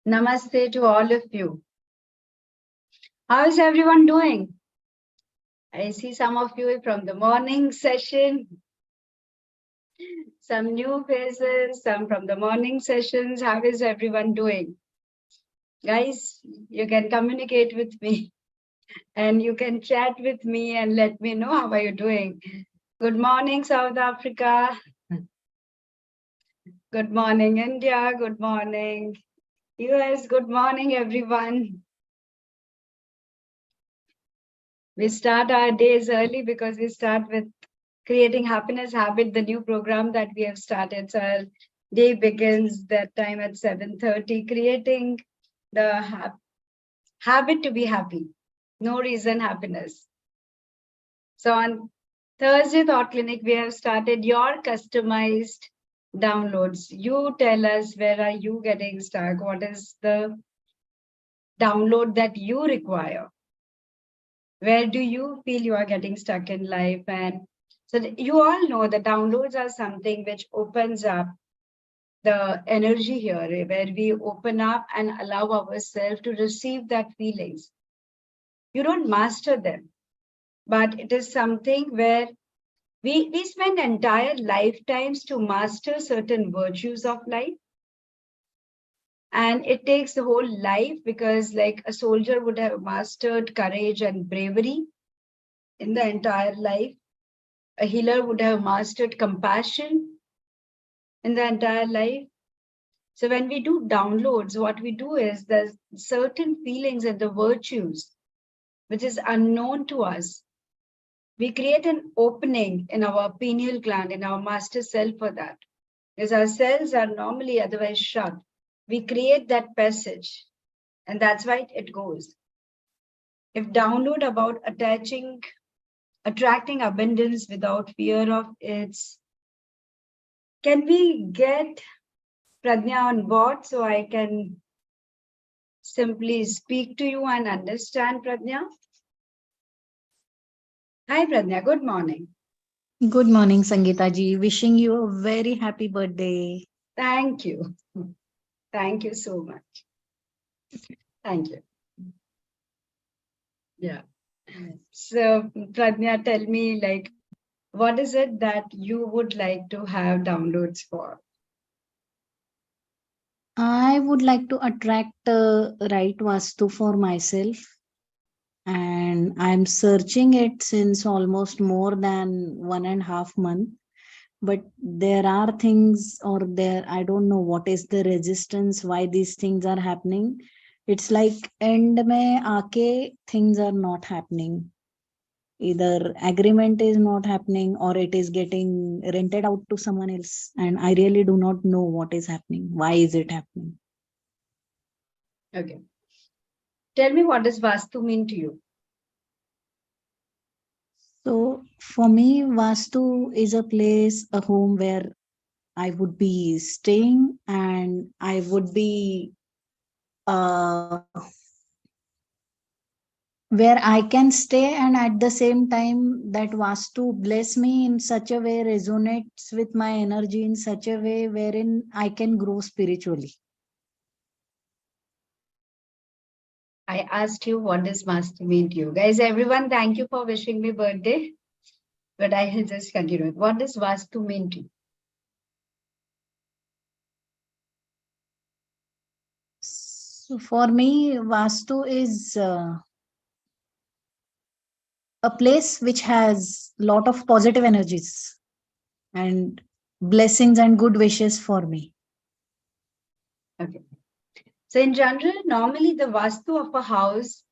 Namaste to all of you. How is everyone doing? I see some of you from the morning session, some new faces, some from the morning sessions. How is everyone doing? Guys, you can communicate with me and you can chat with me and let me know how are you doing. Good morning, South Africa. Good morning, India. Good morning, US. Good morning, everyone. We start our days early because we start with Creating Happiness Habit, the new program that we have started. So our day begins that time at 7:30, creating the habit to be happy. No reason happiness. So on Thursday Thought Clinic, we have started your customized downloads. You tell us where are you getting stuck? What is the download that you require? Where do you feel you are getting stuck in life? And so you all know the downloads are something which opens up the energy here, where we open up and allow ourselves to receive that feelings. You don't master them, but it is something where we spend entire lifetimes to master certain virtues of life. And it takes the whole life because like a soldier would have mastered courage and bravery in the entire life. A healer would have mastered compassion in the entire life. So when we do downloads, what we do is there's certain feelings and the virtues which is unknown to us. We create an opening in our pineal gland, in our master cell for that. Because our cells are normally otherwise shut. We create that passage, and that's why it goes. If download about attracting abundance without fear of its, can we get Pradnya on board so I can simply speak to you and understand, Pradnya? Hi, Pradnya. Good morning. Good morning, Sangeeta ji. Wishing you a very happy birthday. Thank you. Thank you so much. Thank you. Yeah. So, Pradnya, tell me, like, what is it that you would like to have downloads for? I would like to attract the right Vastu for myself. And I'm searching it since almost more than 1.5 months. But there are things I don't know what is the resistance, why these things are happening. It's like end mein aake things are not happening. Either agreement is not happening or it is getting rented out to someone else. And I really do not know what is happening. Why is it happening? Okay. Tell me, what does Vastu mean to you? So for me, Vastu is a place, a home where I would be staying and I would be where I can stay, and at the same time that Vastu bless me in such a way, resonates with my energy in such a way wherein I can grow spiritually. I asked you, what does Vastu mean to you? Guys, everyone, thank you for wishing me birthday. But I will just continue. What does Vastu mean to you? So for me, Vastu is a place which has lot of positive energies and blessings and good wishes for me. Okay. So in general, normally the Vastu of a house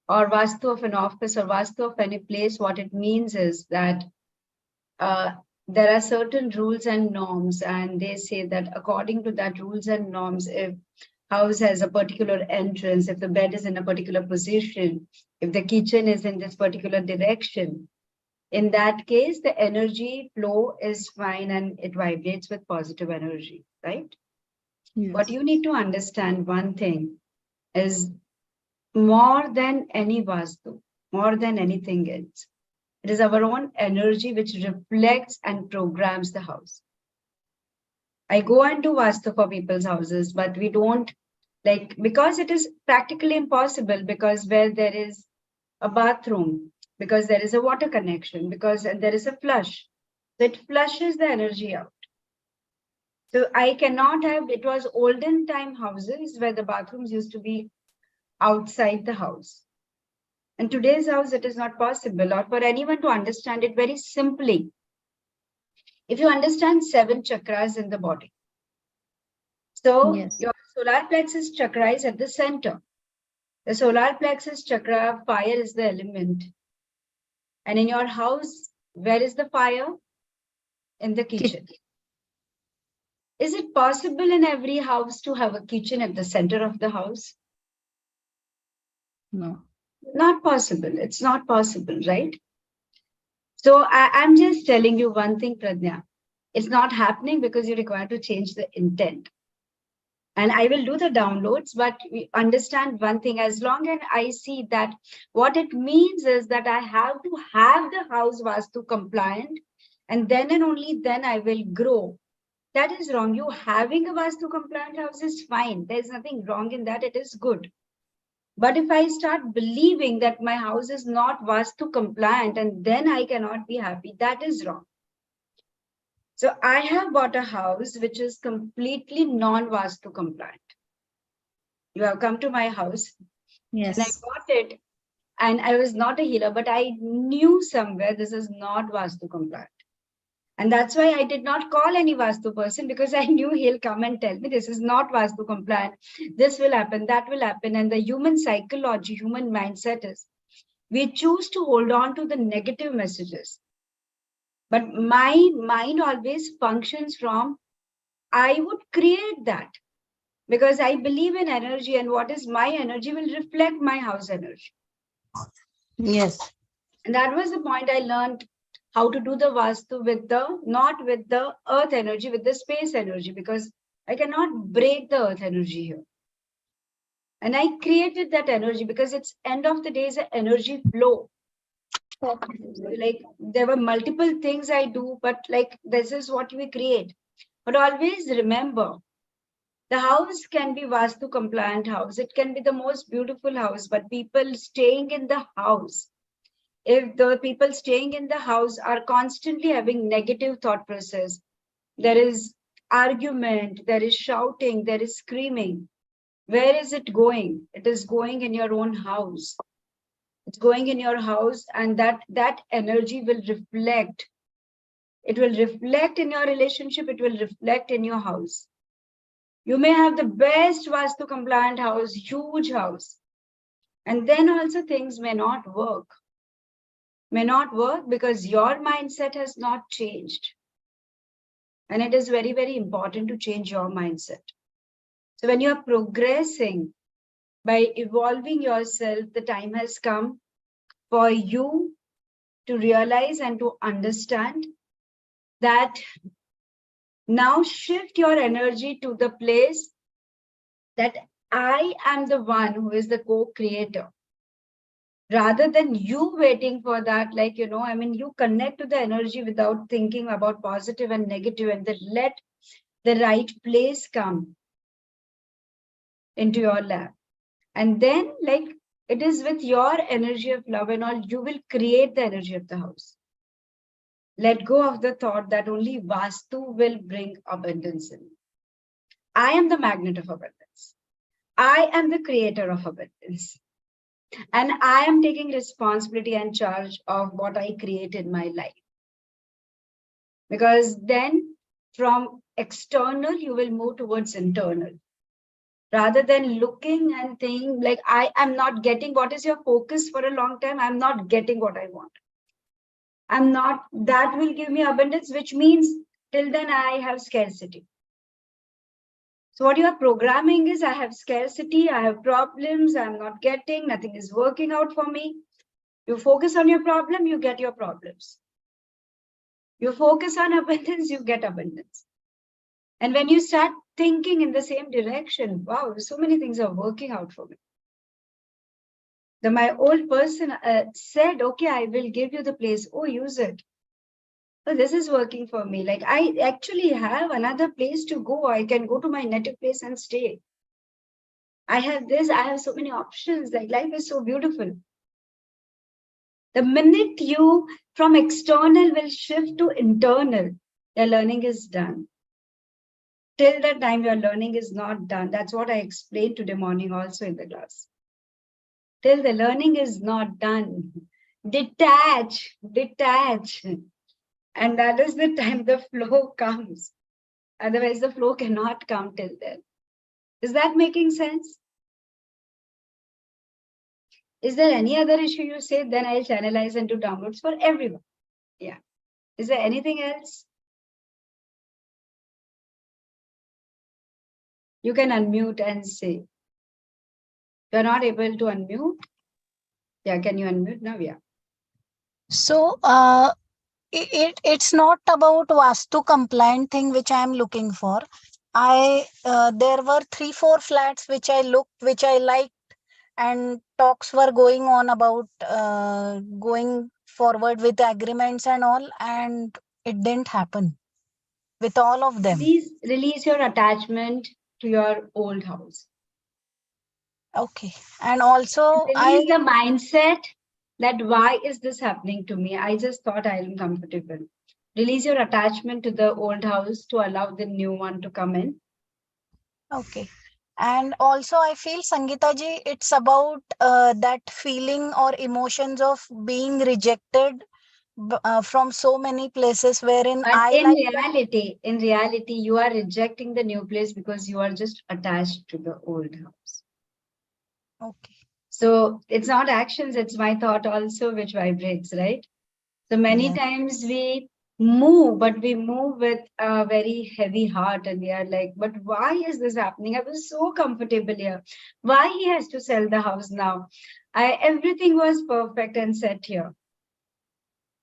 or Vastu of an office or Vastu of any place, what it means is that there are certain rules and norms, and they say that according to that rules and norms, if house has a particular entrance, if the bed is in a particular position, if the kitchen is in this particular direction, in that case, the energy flow is fine and it vibrates with positive energy, right? Yes. What you need to understand, one thing is, more than any Vastu, more than anything else, it is our own energy which reflects and programs the house. I go and do Vastu for people's houses, but we don't Like, because it is practically impossible, because where there is a bathroom, because there is a water connection, because there is a flush, that flushes the energy out. So I cannot have, it was olden time houses where the bathrooms used to be outside the house. In today's house, it is not possible. Or for anyone to understand it very simply, if you understand 7 chakras in the body, so Yes. your solar plexus chakra is at the center. The solar plexus chakra, fire is the element. And in your house, where is the fire? In the kitchen. Is it possible in every house to have a kitchen at the center of the house? No. Not possible. It's not possible, right? So I'm just telling you one thing, Pradnya. It's not happening because you require to change the intent. And I will do the downloads, but we understand one thing. As long as I see that what it means is that I have to have the house Vastu compliant, and then and only then I will grow. That is wrong. You having a Vastu compliant house is fine. There's nothing wrong in that. It is good. But if I start believing that my house is not Vastu compliant and then I cannot be happy, that is wrong. So I have bought a house which is completely non-Vastu compliant. You have come to my house. Yes. And I bought it, and I was not a healer, but I knew somewhere this is not Vastu compliant. And that's why I did not call any Vastu person, because I knew he'll come and tell me this is not Vastu compliant. This will happen, that will happen. And the human psychology, human mindset is we choose to hold on to the negative messages. But my mind always functions from, I would create that because I believe in energy, and what is my energy will reflect my house energy. Yes. And that was the point I learned how to do the Vastu with the, not with the earth energy, with the space energy, because I cannot break the earth energy here. And I created that energy because it's end of the day is an energy flow. Like there were multiple things I do, but like this is what we create. But always remember, the house can be Vastu compliant house. It can be the most beautiful house, but people staying in the house, if the people staying in the house are constantly having negative thought process, there is argument, there is shouting, there is screaming. Where is it going? It is going in your own house. It's going in your house, and that energy will reflect. It will reflect in your relationship. It will reflect in your house. You may have the best Vastu compliant house, huge house, and then also things may not work. May not work because your mindset has not changed. And it is very, very important to change your mindset. So when you are progressing by evolving yourself, the time has come for you to realize and to understand that now shift your energy to the place that I am the one who is the co-creator. Rather than you waiting for that, like, I mean, you connect to the energy without thinking about positive and negative, and then let the right place come into your lap. And then, like, it is with your energy of love and all, you will create the energy of the house. Let go of the thought that only Vastu will bring abundance in. I am the magnet of abundance. I am the creator of abundance. And I am taking responsibility and charge of what I create in my life. Because then from external, you will move towards internal. Rather than looking and thinking like, I am not getting, what is your focus for a long time? I'm not getting what I want. I'm not, that will give me abundance, which means till then I have scarcity. So what you are programming is, I have scarcity, I have problems, I'm not getting, nothing is working out for me. You focus on your problem, you get your problems. You focus on abundance, you get abundance. And when you start thinking in the same direction, wow, so many things are working out for me. My old person said, okay, I will give you the place. Oh, use it. Oh, this is working for me. Like, I actually have another place to go. I can go to my native place and stay. I have this, I have so many options. Like life is so beautiful. The minute you from external will shift to internal, your learning is done. Till that time, your learning is not done. That's what I explained today morning also in the class. Till the learning is not done, detach, detach. And that is the time the flow comes. Otherwise, the flow cannot come till then. Is that making sense? Is there any other issue you say? Then I'll channelize and do downloads for everyone. Yeah. Is there anything else? You can unmute and say. You're not able to unmute? Yeah, can you unmute now? Yeah. So it's not about Vastu compliant thing which I am looking for. There were 3-4 flats which I liked, and talks were going on about going forward with agreements and all, and it didn't happen with all of them. Release your attachment to your old house. Okay. And also Release the mindset that why is this happening to me? I just thought I'm comfortable. Release your attachment to the old house to allow the new one to come in. Okay. And also I feel, Sangeeta ji, it's about that feeling or emotions of being rejected from so many places wherein But in reality, you are rejecting the new place because you are just attached to the old house. Okay. So it's not actions, it's my thought also which vibrates, right? So many times we move, but we move with a very heavy heart and we are like, but why is this happening? I was so comfortable here. Why he has to sell the house now? Everything was perfect and set here.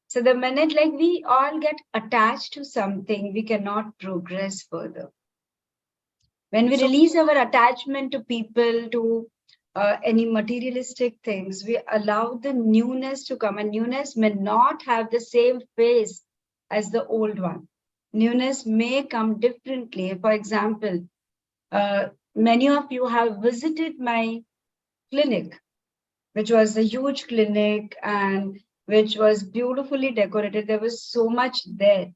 So the minute like we all get attached to something, we cannot progress further. When we release our attachment to people, to any materialistic things, we allow the newness to come, and newness may not have the same face as the old one. Newness may come differently. For example, many of you have visited my clinic, which was a huge clinic and which was beautifully decorated. There was so much there.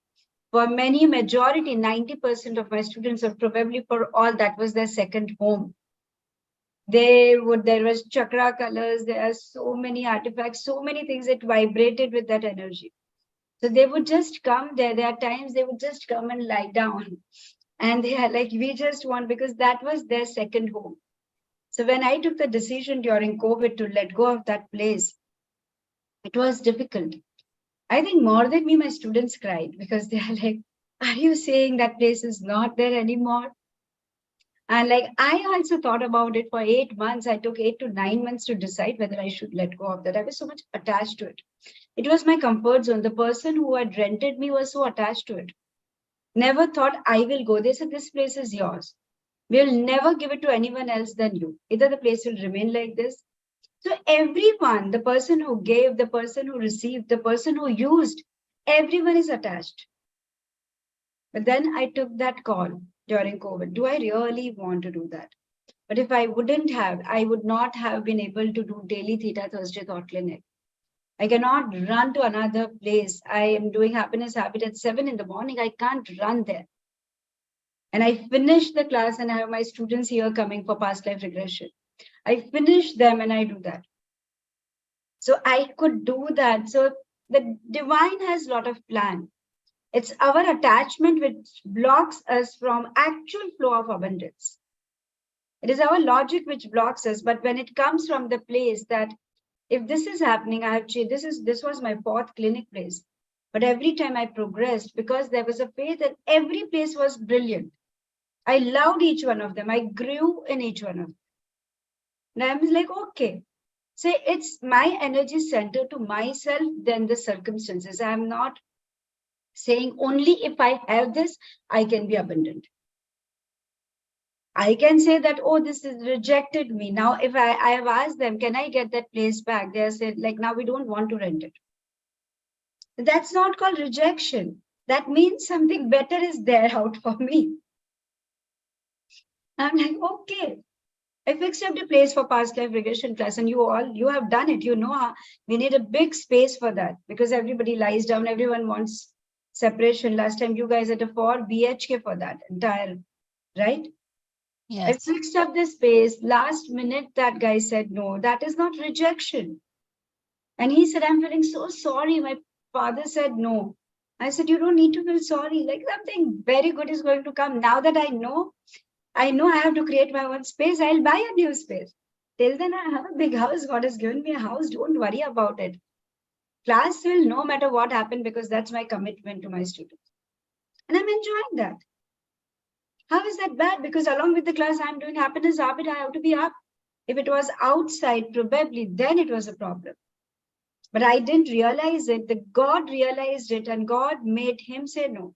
For many, majority, 90% of my students, or probably for all, that was their second home. There was chakra colors, there are so many artifacts, so many things, it vibrated with that energy. So they would just come there. There are times they would just come and lie down. And they are like, we just want, because that was their second home. So when I took the decision during COVID to let go of that place, it was difficult. I think more than me, my students cried because they are like, are you saying that place is not there anymore? And like, I also thought about it for 8 months. I took 8 to 9 months to decide whether I should let go of that. I was so much attached to it. It was my comfort zone. The person who had rented me was so attached to it. Never thought I will go. They said, this place is yours. We'll never give it to anyone else than you. Either the place will remain like this. So everyone, the person who gave, the person who received, the person who used, everyone is attached. But then I took that call during COVID. Do I really want to do that? But if I wouldn't have, I would not have been able to do daily Theta Thursday Thought Clinic. I cannot run to another place. I am doing Happiness Habit at 7 in the morning. I can't run there. And I finish the class and I have my students here coming for past life regression. I finish them and I do that. So I could do that. So the divine has a lot of plan. It's our attachment which blocks us from actual flow of abundance. It is our logic which blocks us. But when it comes from the place that if this is happening, I have changed. This was my 4th clinic place. But every time I progressed, because there was a faith that every place was brilliant. I loved each one of them. I grew in each one of them. And I was like, okay. So it's my energy center to myself than the circumstances. I'm not saying only if I have this, I can be abundant. I can say that, oh, this is rejected me. Now, if I have asked them, can I get that place back? They said, like, now we don't want to rent it. That's not called rejection. That means something better is there out for me. I'm like, okay. I fixed up the place for past life regression class, and you have done it. You know how we need a big space for that because everybody lies down. Everyone wants separation. Last time you guys had a 4 BHK for that entire, right? I Yes. fixed up the space. Last minute, that guy said, no, that is not rejection. And he said, I'm feeling so sorry. My father said no. I said, you don't need to feel sorry. Like something very good is going to come. Now that I know I have to create my own space. I'll buy a new space. Till then, I have a big house. God has given me a house. Don't worry about it. Class will no matter what happened because that's my commitment to my students. And I'm enjoying that. How is that bad? Because along with the class, I'm doing happiness habit. I have to be up. If it was outside, probably then it was a problem. But I didn't realize it. The God realized it and God made him say no.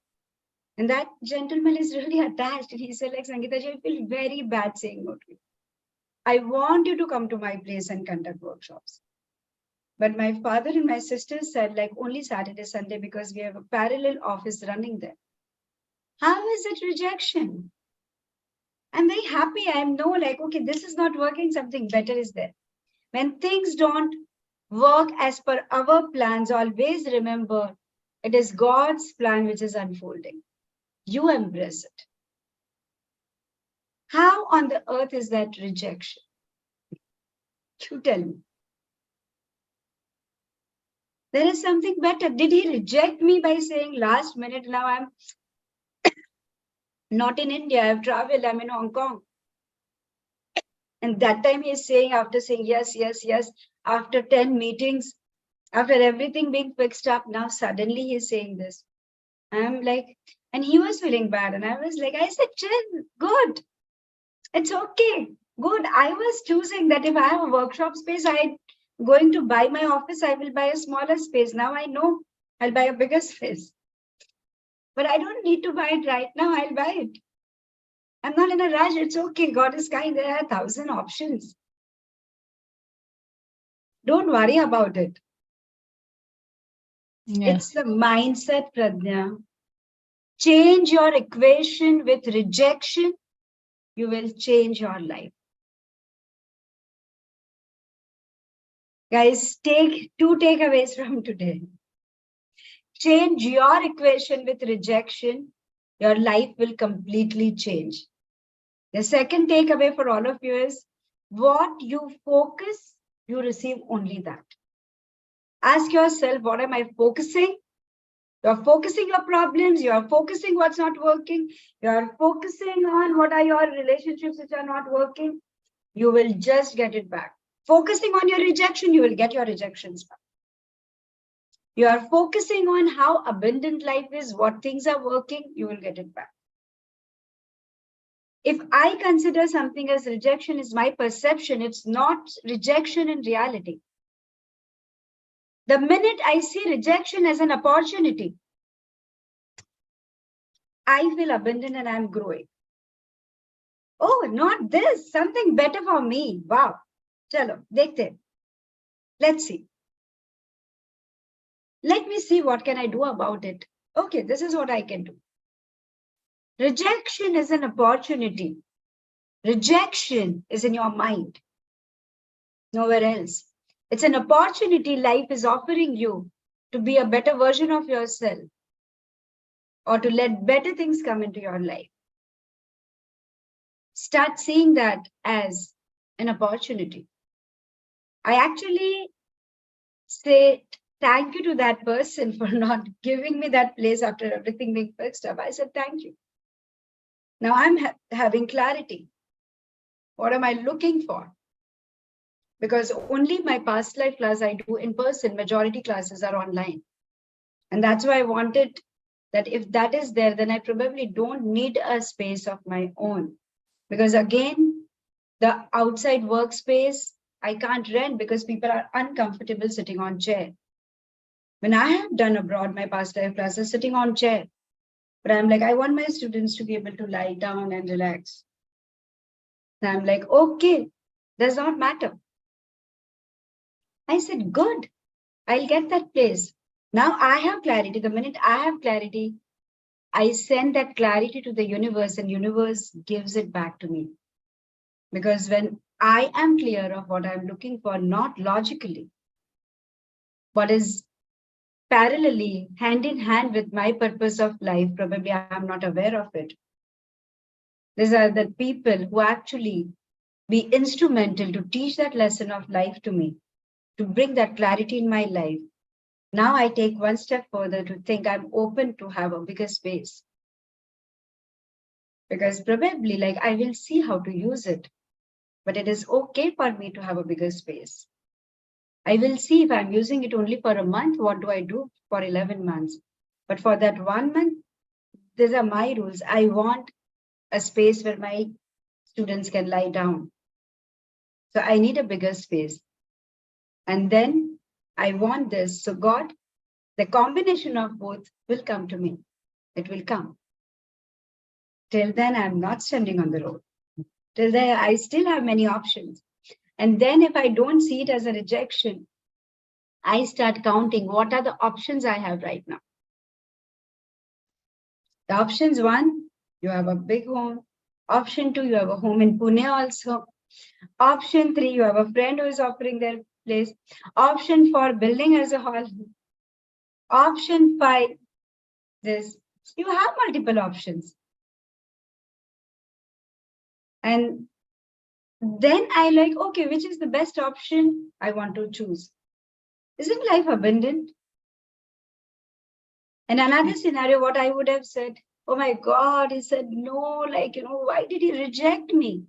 And that gentleman is really attached. He said, like, Sangeeta ji, I feel very bad saying no to you. I want you to come to my place and conduct workshops. But my father and my sister said, like, only Saturday, Sunday, because we have a parallel office running there. How is it rejection? I'm very happy. I know, like, okay, this is not working. Something better is there. When things don't work as per our plans, always remember it is God's plan which is unfolding. You embrace it. How on the earth is that rejection? You tell me. There is something better. Did he reject me by saying last minute, now I'm not in India, I've traveled, I'm in Hong Kong. And that time he's saying, after saying yes, yes, yes, after 10 meetings, after everything being fixed up, now suddenly he's saying this. I'm like, and he was feeling bad. And I was like, I said, chill, good. It's okay. Good. I was choosing that if I have a workshop space, I'm going to buy my office, I will buy a smaller space. Now I know I'll buy a bigger space. But I don't need to buy it right now. I'll buy it. I'm not in a rush. It's okay. God is kind. There are 1,000 options. Don't worry about it. Yes. It's the mindset, Pradnya. Change your equation with rejection. You will change your life. Guys, take 2 takeaways from today. Change your equation with rejection. Your life will completely change. The second takeaway for all of you is what you focus, you receive only that. Ask yourself, what am I focusing? You're focusing your problems, you're focusing what's not working, you're focusing on what are your relationships which are not working, you will just get it back. Focusing on your rejection, you will get your rejections back. You are focusing on how abundant life is, what things are working, you will get it back. If I consider something as rejection is my perception, it's not rejection in reality. The minute I see rejection as an opportunity, I feel abundant and I'm growing. Oh, not this, something better for me. Wow. Chalo, dekhte. Let's see. Let me see what can I do about it. Okay, this is what I can do. Rejection is an opportunity. Rejection is in your mind, nowhere else. It's an opportunity life is offering you to be a better version of yourself or to let better things come into your life. Start seeing that as an opportunity. I actually say thank you to that person for not giving me that place after everything being fixed up. I said, thank you. Now I'm having clarity. What am I looking for? Because only my past life class I do in person, majority classes are online. And that's why I wanted that if that is there, then I probably don't need a space of my own. Because again, the outside workspace, I can't rent because people are uncomfortable sitting on chair. When I have done abroad, my past life classes sitting on chair, but I'm like, I want my students to be able to lie down and relax. And I'm like, okay, does not matter. I said, good, I'll get that place. Now I have clarity. The minute I have clarity, I send that clarity to the universe and universe gives it back to me. Because when I am clear of what I'm looking for, not logically, what is parallelly hand in hand with my purpose of life, probably I'm not aware of it. These are the people who actually be instrumental to teach that lesson of life to me, to bring that clarity in my life. Now I take one step further to think I'm open to have a bigger space. Because probably like I will see how to use it, but it is okay for me to have a bigger space. I will see if I'm using it only for a month, what do I do for 11 months? But for that 1 month, these are my rules. I want a space where my students can lie down. So I need a bigger space. And then I want this. So God, the combination of both will come to me. It will come. Till then, I'm not standing on the road. Till then, I still have many options. And then if I don't see it as a rejection, I start counting what are the options I have right now. The options 1, you have a big home. Option 2, you have a home in Pune also. Option 3, you have a friend who is offering their place. Option 4, building as a hall. Option 5, this. You have multiple options. And then I like, okay, which is the best option I want to choose? Isn't life abundant? And another scenario, what I would have said, oh my God, he said no, like, why did he reject me?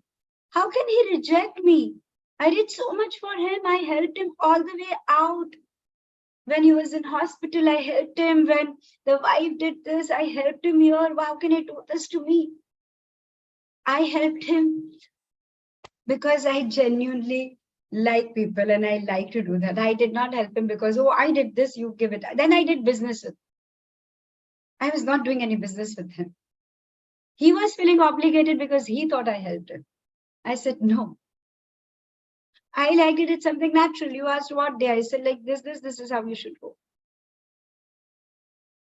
How can he reject me? I did so much for him. I helped him all the way out. When he was in hospital, I helped him. When the wife did this, I helped him here. How can he do this to me? I helped him because I genuinely like people and I like to do that. I did not help him because, oh, I did this, you give it. Then I did business with him. I was not doing any business with him. He was feeling obligated because he thought I helped him. I said, no. I like it. It's something natural. You asked what day. I said, like this is how you should go.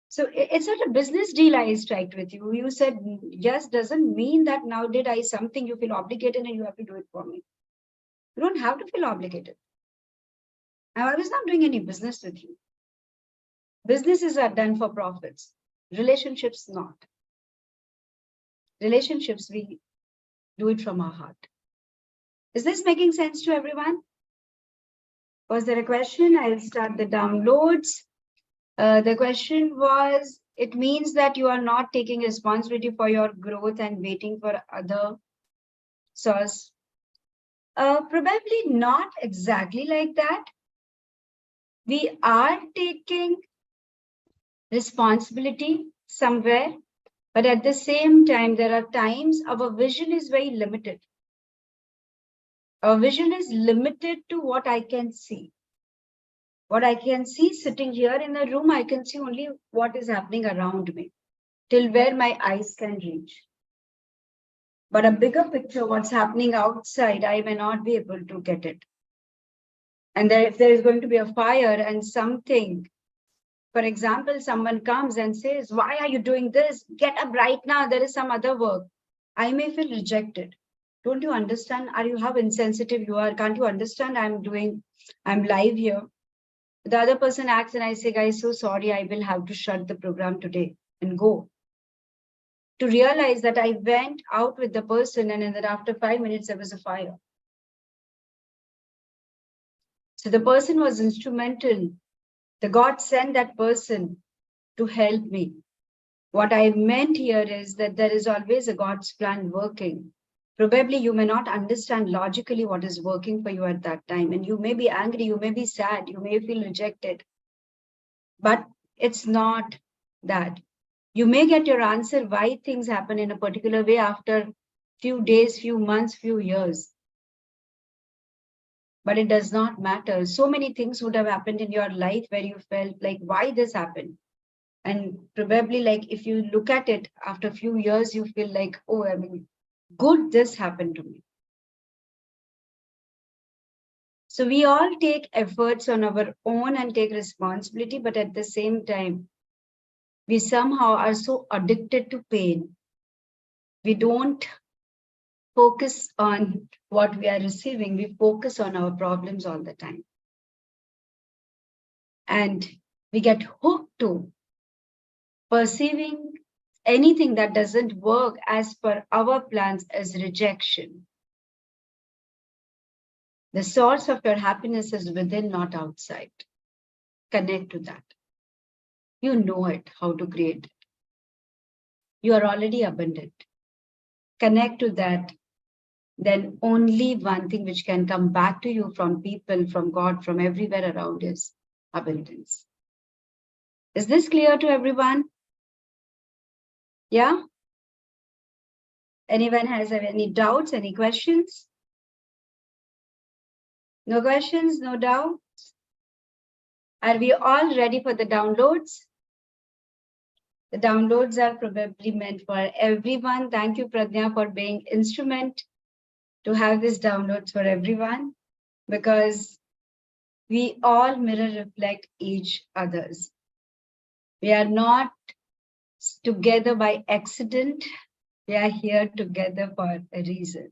So it's not a business deal I striked with you. You said yes doesn't mean that now did I something you feel obligated and you have to do it for me. You don't have to feel obligated. I was not doing any business with you. Businesses are done for profits. Relationships not. Relationships, we do it from our heart. Is this making sense to everyone? Was there a question? I'll start the downloads. The question was, it means that you are not taking responsibility for your growth and waiting for other source. Probably not exactly like that. We are taking responsibility somewhere, but at the same time, there are times our vision is very limited. Our vision is limited to what I can see. What I can see sitting here in the room, I can see only what is happening around me, till where my eyes can reach. But a bigger picture, what's happening outside, I may not be able to get it. And if there is going to be a fire and something, for example, someone comes and says, why are you doing this? Get up right now. There is some other work. I may feel rejected. Don't you understand? How insensitive you are? Can't you understand? I'm live here. The other person acts and I say, guys, so sorry, I will have to shut the program today and go. To realize that I went out with the person and then after 5 minutes, there was a fire. So the person was instrumental. The God sent that person to help me. What I meant here is that there is always a God's plan working. Probably you may not understand logically what is working for you at that time. And you may be angry, you may be sad, you may feel rejected. But it's not that. You may get your answer why things happen in a particular way after few days, few months, few years. But it does not matter. So many things would have happened in your life where you felt like, why this happened? And probably like, if you look at it after a few years, you feel like, oh, good, this happened to me. So we all take efforts on our own and take responsibility, but at the same time, we somehow are so addicted to pain. We don't focus on what we are receiving. We focus on our problems all the time. And we get hooked to perceiving anything that doesn't work as per our plans as rejection. The source of your happiness is within, not outside. Connect to that. You know it, how to create it. You are already abundant. Connect to that. Then only one thing which can come back to you from people, from God, from everywhere around is abundance. Is this clear to everyone? Yeah? Anyone has any doubts, any questions? No questions, no doubts? Are we all ready for the downloads? The downloads are probably meant for everyone. Thank you, Pradnya, for being instrument to have these downloads for everyone, because we all mirror reflect each other's. We are not together by accident. We are here together for a reason.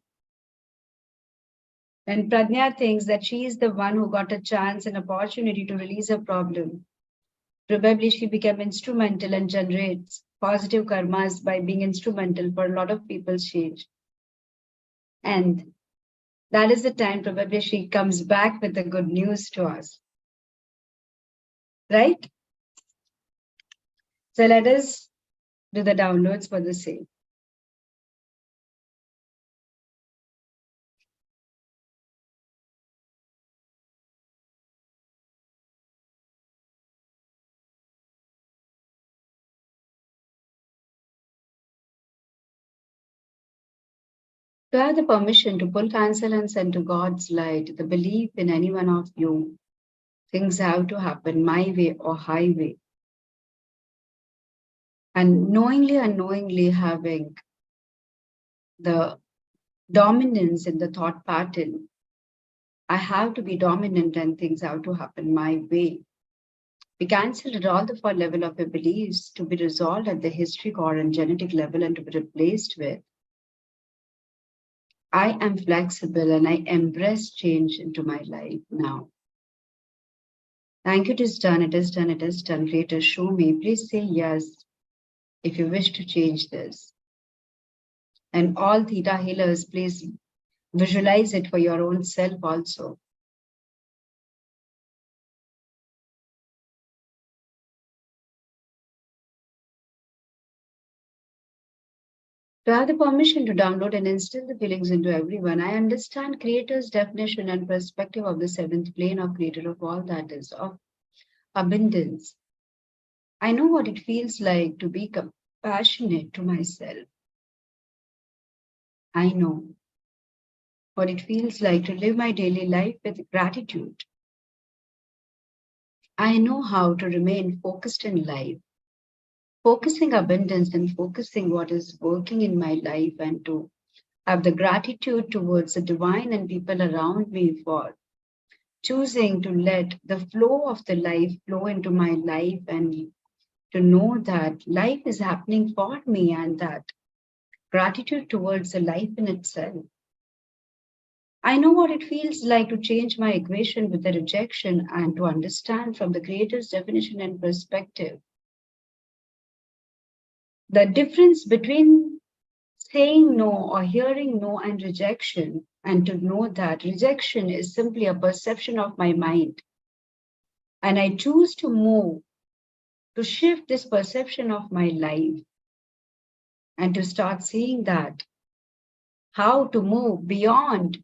And Pradnya thinks that she is the one who got a chance and opportunity to release a problem. Probably she became instrumental and generates positive karmas by being instrumental for a lot of people's change. And that is the time probably she comes back with the good news to us. Right? So let us do the downloads for the same. To have the permission to pull, cancel, and send to God's light the belief in any one of you, things have to happen my way or highway. And knowingly, unknowingly having the dominance in the thought pattern, I have to be dominant and things have to happen my way. We cancel it all the four level of your beliefs to be resolved at the history core and genetic level and to be replaced with I am flexible and I embrace change into my life now. Thank you, it is done, it is done, it is done. Creator, show me. Please say yes if you wish to change this. And all theta healers, please visualize it for your own self also. To have the permission to download and instill the feelings into everyone, I understand Creator's definition and perspective of the seventh plane of Creator of all that is, of abundance. I know what it feels like to be compassionate to myself. I know what it feels like to live my daily life with gratitude. I know how to remain focused in life, focusing abundance and focusing what is working in my life, and to have the gratitude towards the divine and people around me for choosing to let the flow of the life flow into my life, and to know that life is happening for me, and that gratitude towards the life in itself. I know what it feels like to change my equation with the rejection and to understand from the Creator's definition and perspective the difference between saying no or hearing no and rejection, and to know that rejection is simply a perception of my mind. And I choose to move, to shift this perception of my life, and to start seeing that how to move beyond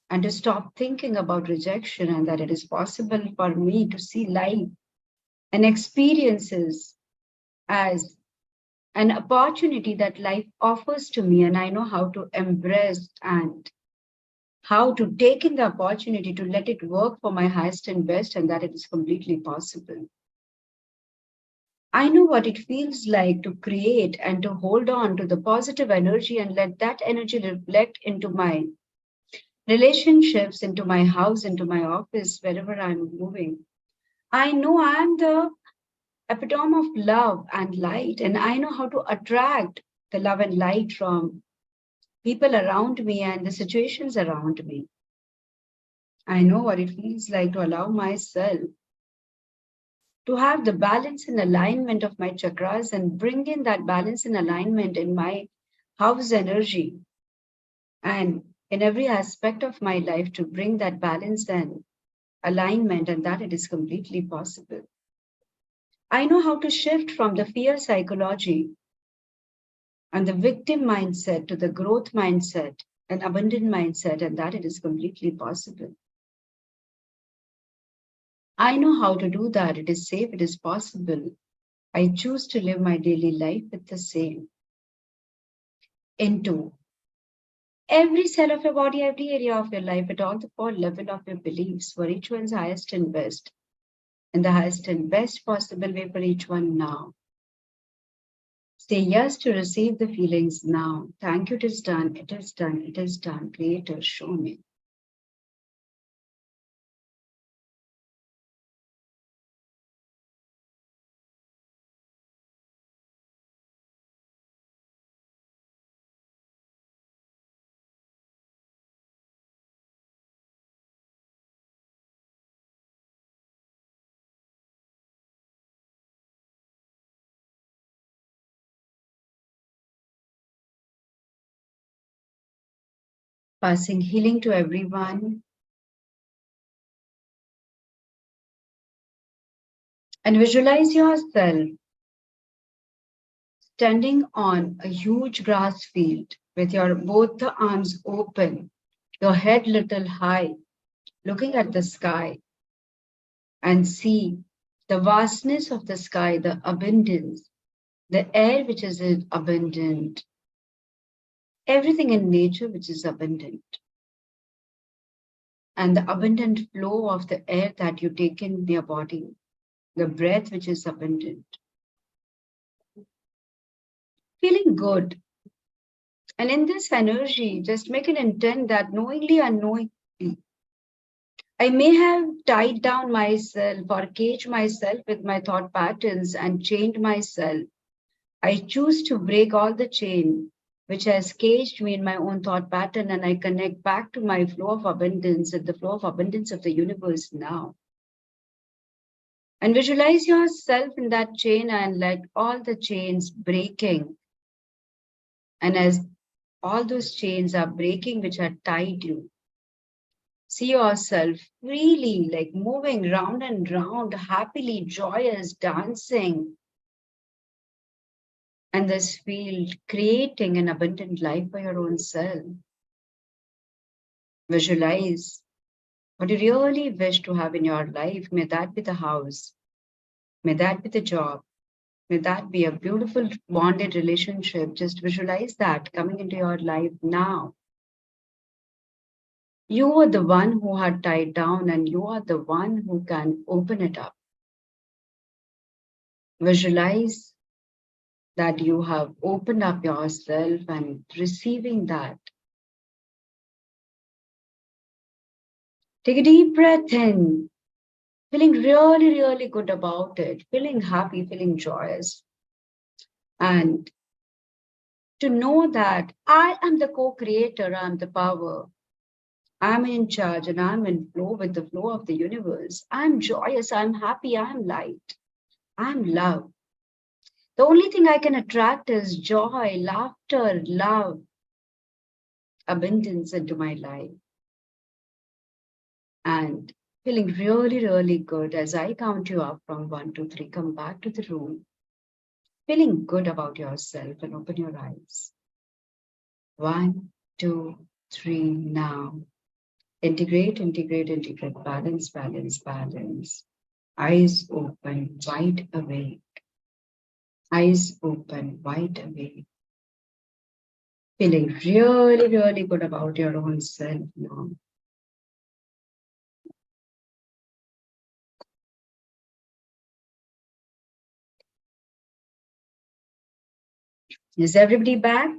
and to stop thinking about rejection, and that it is possible for me to see life and experiences as an opportunity that life offers to me, and I know how to embrace and how to take in the opportunity to let it work for my highest and best, and that it is completely possible. I know what it feels like to create and to hold on to the positive energy and let that energy reflect into my relationships, into my house, into my office, wherever I'm moving. I know I'm the epitome of love and light, and I know how to attract the love and light from people around me and the situations around me. I know what it feels like to allow myself to have the balance and alignment of my chakras and bring in that balance and alignment in my house energy and in every aspect of my life to bring that balance and alignment, and that it is completely possible. I know how to shift from the fear psychology and the victim mindset to the growth mindset and abundant mindset, and that it is completely possible. I know how to do that. It is safe, it is possible. I choose to live my daily life with the same into every cell of your body, every area of your life, at all the four level of your beliefs, for each one's highest and best, in the highest and best possible way for each one now. Say yes to receive the feelings now. Thank you, it is done, it is done, it is done. Creator, show me. Passing healing to everyone. And visualize yourself standing on a huge grass field with your both the arms open, your head little high, looking at the sky, and see the vastness of the sky, the abundance, the air which is abundant, everything in nature which is abundant, and the abundant flow of the air that you take in your body, the breath which is abundant. Feeling good. And in this energy, just make an intent that knowingly, unknowingly, I may have tied down myself or caged myself with my thought patterns and chained myself. I choose to break all the chain which has caged me in my own thought pattern, and I connect back to my flow of abundance and the flow of abundance of the universe now. And visualize yourself in that chain and let all the chains breaking. And as all those chains are breaking which had tied you, see yourself freely, like moving round and round, happily, joyous, dancing. And this field, creating an abundant life for your own self. Visualize what you really wish to have in your life. May that be the house. May that be the job. May that be a beautiful bonded relationship. Just visualize that coming into your life now. You are the one who had tied down, and you are the one who can open it up. Visualize that you have opened up yourself and receiving that. Take a deep breath in, feeling really, really good about it, feeling happy, feeling joyous. And to know that I am the co-creator, I'm the power. I'm in charge and I'm in flow with the flow of the universe. I'm joyous, I'm happy, I'm light, I'm love. The only thing I can attract is joy, laughter, love, abundance into my life. And feeling really, really good as I count you up from 1 to 3. Come back to the room, feeling good about yourself, and open your eyes. 1, 2, 3, now. Integrate, integrate, integrate, balance, balance, balance. Eyes open, wide awake. Eyes open, wide awake. Feeling really, really good about your own self now. Is everybody back?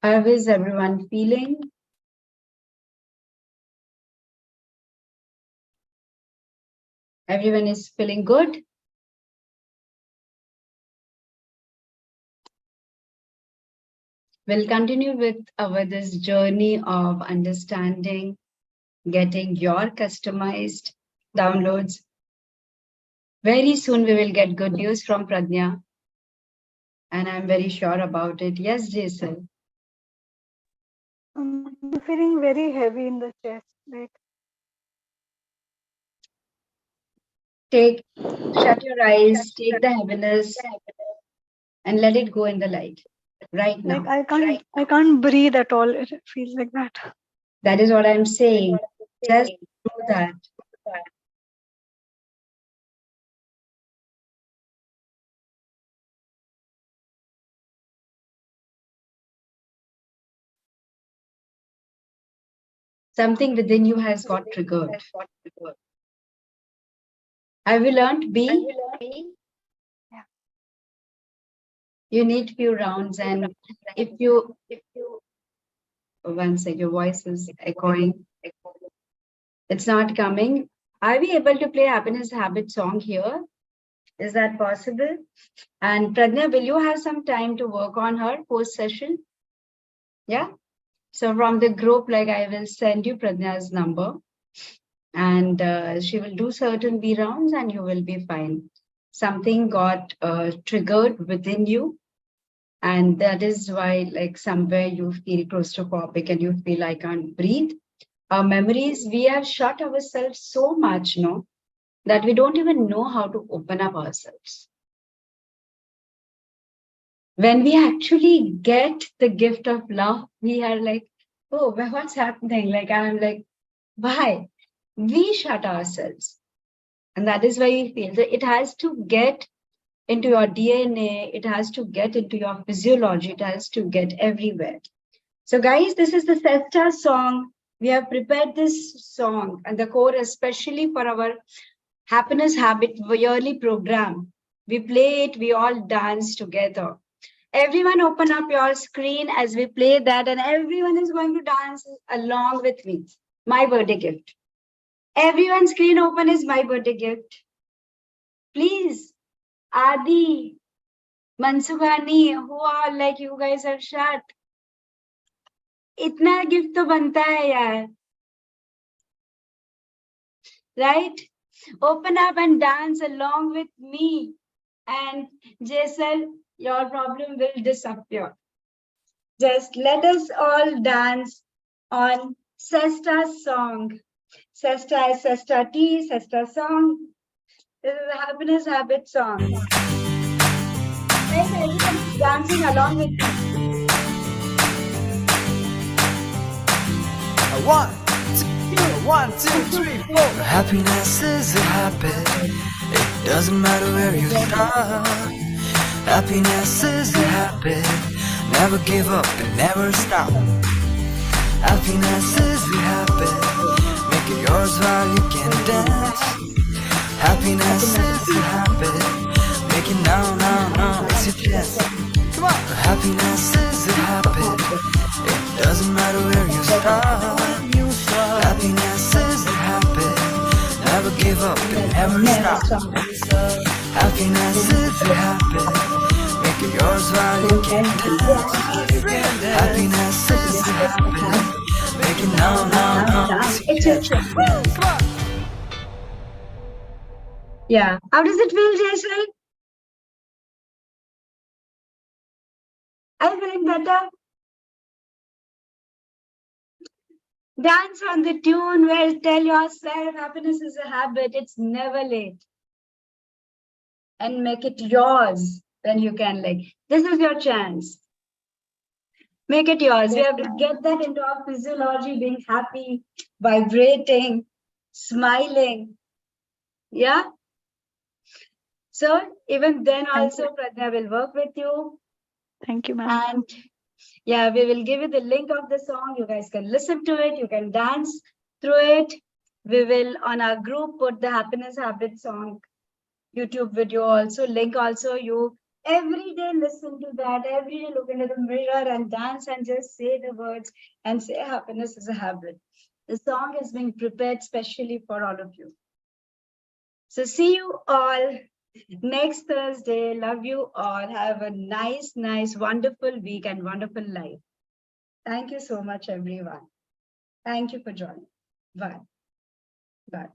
How is everyone feeling? Everyone is feeling good? We'll continue with our this journey of understanding, getting your customized downloads. Very soon we will get good news from Pradnya, and I'm very sure about it. Yes, Jason. I'm feeling very heavy in the chest. Like Shut your eyes, take the heaviness, and let it go in the light right now. I can't breathe at all. It feels like that. That is what I'm saying. Just do that. Something within you has got triggered. Have you learned B? Yeah. You need few rounds, and if you one second, your voice is echoing. It's not coming. Are we able to play Happiness Habit song here? Is that possible? And Pradnya, will you have some time to work on her post session? Yeah. So from the group, like I will send you Pradnya's number, and she will do certain B rounds, and you will be fine. Something got triggered within you, and that is why, like somewhere you feel claustrophobic and you feel I can't breathe. Our memories, we have shut ourselves so much, no, that we don't even know how to open up ourselves. When we actually get the gift of love, we are like, oh, well, what's happening? Like, I'm like, why? We shut ourselves. And that is why we feel that it has to get into your DNA, it has to get into your physiology, it has to get everywhere. So, guys, this is the Cesta song. We have prepared this song and the core, especially for our Happiness Habit yearly program. We play it, we all dance together. Everyone open up your screen as we play that, and everyone is going to dance along with me. My birthday gift. Everyone's screen open is my birthday gift. Please, Adi, Mansugani, who are like you guys are shut. इतना gift तो बनता है यार. Right? Open up and dance along with me. And Jason, your problem will disappear. Just let us all dance on Cesta's song. Cesta is Cesta tea, Cesta song. This is a happiness habit song. Guys, everybody's dancing along with me. One, two, three, four. Happiness is a habit. It doesn't matter where you start. Happiness is a habit. Never give up and never stop. Happiness is a habit. Make it yours while you can dance. Happiness is a habit. Make it now, now, now. It's your chance. Come on. Happiness is a habit. It doesn't matter where you start. Happiness is a habit. Never give up and never stop. Happiness is a habit. Make it yours while you can dance. Happiness is a habit. Make it now, now, now. It's your choice. Yeah. How does it feel, Jason? I feel better. Dance on the tune where tell yourself happiness is a habit. It's never late. And make it yours when you can. Like, this is your chance. Make it yours. We have to get that into our physiology, being happy, vibrating, smiling. Yeah. So even then also Pradnya will work with you. Thank you, ma'am. And yeah, we will give you the link of the song. You guys can listen to it. You can dance through it. We will on our group put the happiness habit song YouTube video also, link also. You every day listen to that, every day look into the mirror and dance and just say the words and say happiness is a habit. The song is being prepared specially for all of you. So see you all next Thursday. Love you all. Have a nice, wonderful week and wonderful life. Thank you so much, everyone. Thank you for joining. Bye. Bye.